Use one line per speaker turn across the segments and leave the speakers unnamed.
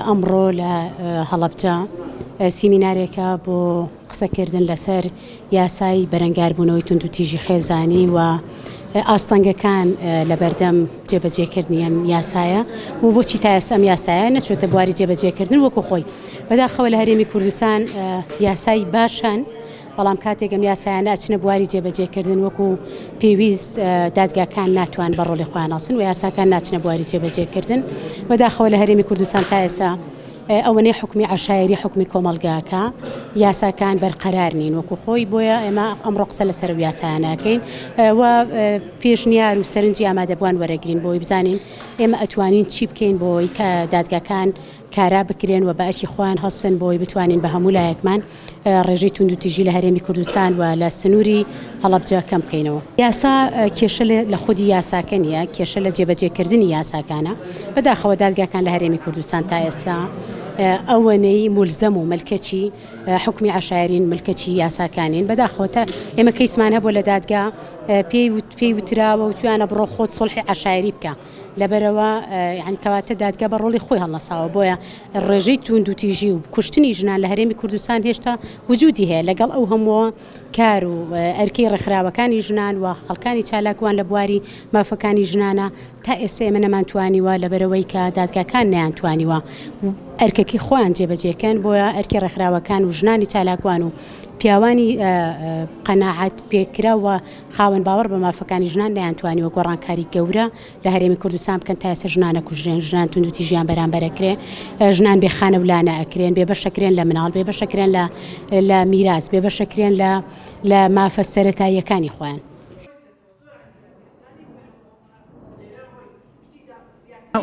ئەمڕۆ لە هەڵەبجە سیمینارێکە بۆ قسەکردن لەسەر یاسای بەرەنگاربوونەوەی تونند و تیژی خێزانی و ئاستەنگەکان لە بەردەم جێبەجێکردنیان یاسایە و بۆچی تا ئێستا ئەم یاسایە نەچێتە بواری جێبەجێکردن وەکو خۆی بەداخەوە لە هەرێمی کوردستان یاسای باشن بەڵام کاتێک ئەم یاسایانە ئەچنە بواری جێبەجێکردن وەکو پێویست دادگاکان ناتوان بە ڕۆڵی خۆیان ئاسن و یاساکان ناچنە بواری جێبەجێکردن بەداخەوە لە هەرێمی کوردستان تا ئێستا ئەوەنەی حکمی عشایری حکمی کۆمەلگاکە یاساکان بەرقەرار نین وەکو خۆی بۆیە ئێمە ئەمڕۆ قسە لەسەر یاسایانەکەین و پێشنیار و سەرنجی ئامادەبووان وەرەگرین بۆی بزانین ئێمە ئەتوانین چی بکەین بۆی کە دادگاکان کارا بکرێن و بە ئەرکی خۆیان هەستن بۆی بتوانین بە هەموو لایەکمان ڕێژەی تونند و تیژی لە هەرێمی کوردستان و لە سنووری هەڵەبجە کەم بکەینەوە. یاسا کێشە لە خودی یاساکە نیە، کێشە لە جێبەجێکردنی یاساکانە. بەداخەوە دادگاکان لە هەرێمی کوردستان تا ئێستا ئەوەنەی مولزەم و ملکەچی حکمی عشایرین ملکەچی یاساکانین بەداخەوە ئێمە کەیسمان هەبوو لە دادگا پێی وتراوە و توانە بڕۆ خۆت سڵحی عشایری بکە لەبەرەوە یعنی کەواتە دادگا بە ڕۆڵی خۆی هەڵنەساوە بۆیە ڕێژەی تونند و تیژی و کوشتنی ژنان لە هەرێمی کوردستان هێشتا وجودی هەیە لەگەڵ ئەو هەموو کار و ئەرکەی ڕێکخراوەکانی ژنان و خەڵکانی چالاکوان لە بواری مافەکانی ژنانە تا ئێستا ئێمە نەمانتوانیوە لەبەرەوەی کە دادگاکان نەیانتوانیوە ئەرکەکی خۆیان جێبەجێکەن بۆیە ئەرکی ڕێکخراوەکان و ژنانی چالاکوان و پیاوانی قەناعەت پێکراوە خاوەن باوەڕ بە مافەکانی ژنان نەیانتوانیوە گۆڕانکاری گەورە لە هەرێمی کوردستان بکەن تا ئێستا ژنانە کوژرێن ژنان تونند و تیژیان بەرامبەرەکرێ ژنان بێخانە ولانە ئەکرێن بێبەشەکرێن لە مناڵ بێبەشەکرێن لە میراث بێبەشەکرێن لە مافە سەرەتاییەکانی خۆیان.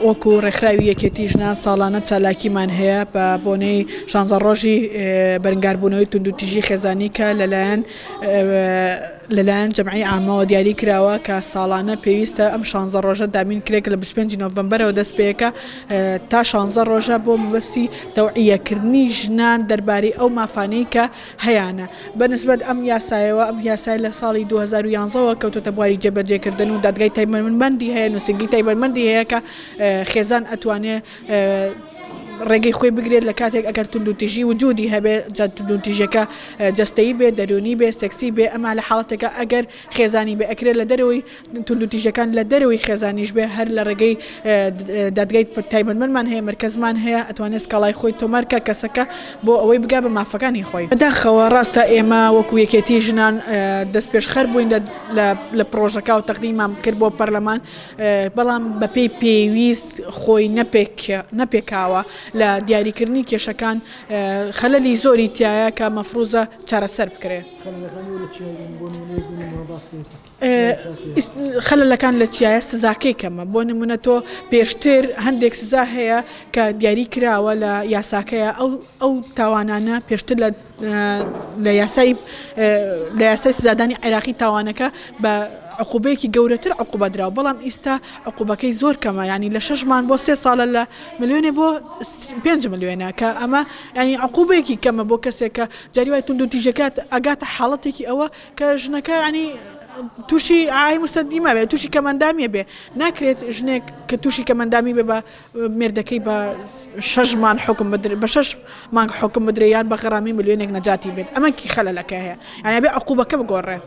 وەکو ڕێکخراوی یەکێتی ژنان ساڵانە چالاکیمان هەیە بە بۆنەی 16 ڕۆژی بەرەنگاربوونەوەی تونند و تیژی خێزانی کە لەلایەن جەمعی عامەوە دیاری کراوە کە ساڵانە پێویستە ئەم 16 ڕۆژە دامین کرێک لە 25 نۆڤەمبەرەوە دەست پێەکە تا 16 ڕۆژە بۆ مەبەستی تەوعیەکردنی ژنان دەربارەی ئەو مافانەی کە هەیەە بەنسبەت ئەم یاسایەوە ئەم یاسای لە ساڵی 2011ەوە کەوتۆتە بواری جێبەجێکردن و دادگای تایبەتمەندی هەیە نووسنگی تایبەتمەندی هەیە کە خێزان ئەتوانێت ڕێگەی خۆی بگرێت لە کاتێک ئەگەر تونند و تیژی وجودی هەبێ تونند و تیژەکە جەستەیی بێ دەرونی بێ سەکسی بێ ئەمە لە حاڵەتێکە ئەگەر خێزانی بێ ئەکرێت لە دەرەوەی تونند و تیژەکان لە دەرەوەی خێزانیش بێ هەر لە ڕێگەی دادگای تایبەتمەندمان هەیە مرکزمان هەیە ئەتوانێت سکاڵای خۆی تۆمارکە کەسەکە بۆ ئەوەی بگا بە مافەکانی خۆی. بەداخەوە ڕاستە ئێمە وەکو یەکێتی ژنان دەست پێشخەر بووین لە پرۆژەکە و تەقدیمان کرد بۆ پەرلەمان بەڵام بەپێی پێویست خۆی نەپێکاوە لە دیاریکردنی کێشەکان خەلەلی زۆری تایە کە مەفروزە چارەسەر بکرێت. خەلەلەکان لە چیایە سزاکەی کەمە بۆ نمونە تۆ پێشتر هەندێک سزا هەیە کە دیاری کراوە لە یاساکەیە ئەو تاوانانە پێشتر لە یاسای سزادانی عێراقی تاوانەکە بە عقوبەیەکی گەورەتر عقوبەدراوە بەڵام ئێستا عقوبەکەی زۆر کەمە ینی لە 6 مان بۆ 3 ساڵە لە ملیۆنێ بۆ 5 ملیۆنە کە ئەمە ینی عقوبەیەکی کەمە بۆ کەسێک کە جاریوای تونند و تیژەکات ئەگاتە حاڵەتێکی ئەوە کە ژنەکە ینی تووشی ئای مستەدیمە بێ تووشی کەمەندامیە بێ ناکرێت ژنێک کە تووشی کەمەندامی بێ بە مێردەکەی بە 6 مان حکم بە 6 مانگ حکم بدرێیان بە غەرامی ملیۆنێک نەجاتی بێت ئەمەکی خەلەلەکە هەیە یعنی بێ عقوبەکە بگۆڕێ.